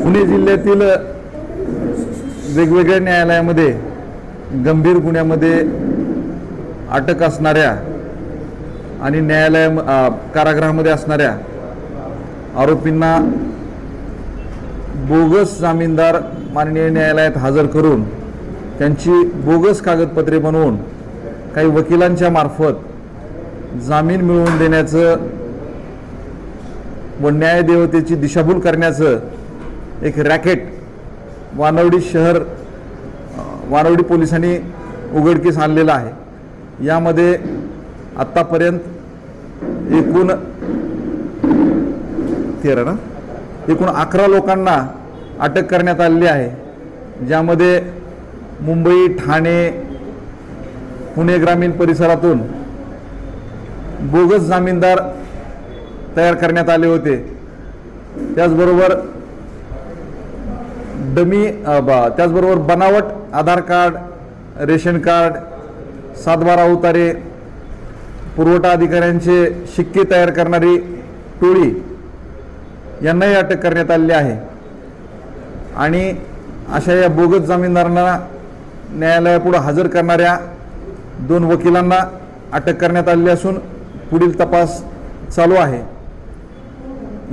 पुणे जिल्ह्यातील वेगवेगळ्या न्यायालयामध्ये गंभीर गुन्ह्यामध्ये अटक असणाऱ्या आणि कारागृहामध्ये असणाऱ्या आरोपींना बोगस जामीनदार माननीय न्यायालयात हजर करून त्यांची बोगस कागदपत्रे बनवून काही वकिलांच्या मार्फत जामीन मिळवून देण्याचं व न्यायदेवतेची दिशाभूल करण्याचं एक रॅकेट वानवडी पोलिसांनी उघडकीस आणलेलं आहे। यामध्ये आत्तापर्यंत एकूण 11 लोकांना अटक करण्यात आलेली आहे, ज्यामध्ये मुंबई, ठाणे, पुणे ग्रामीण परिसरातून बोगस जामीनदार तयार करण्यात आले होते। त्याचबरोबर त्याचबरोबर बनावट आधार कार्ड, रेशन कार्ड, 7/12 उतारे, पुरवठा अधिकाऱ्यांचे शिक्के तयार करणारी टोळी यांनाही अटक करण्यात आलेली आहे। आणि अशा या बोगस जामीनदारांना न्यायालयापुढे हजर करणाऱ्या 2 वकिलांना अटक करण्यात आलेली असून पुढील तपास चालू आहे।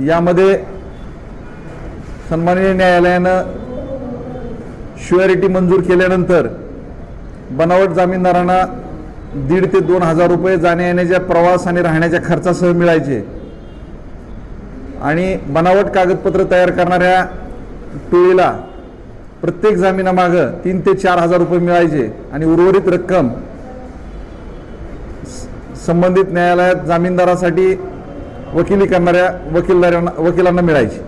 यामध्ये सन्माननीय न्यायालयानं श्युअरिटी मंजूर केल्यानंतर बनावट जामीनदारांना 1,500 ते 2,000 रुपये जाण्या येण्याच्या प्रवास आणि राहण्याच्या खर्चासह मिळायचे आणि बनावट कागदपत्र तयार करणाऱ्या टोळीला प्रत्येक जामिनामागे 3,000 ते 4,000 रुपये मिळायचे आणि उर्वरित रक्कम संबंधित न्यायालयात जामीनदारासाठी वकिली करणाऱ्या वकिलांना मिळायची।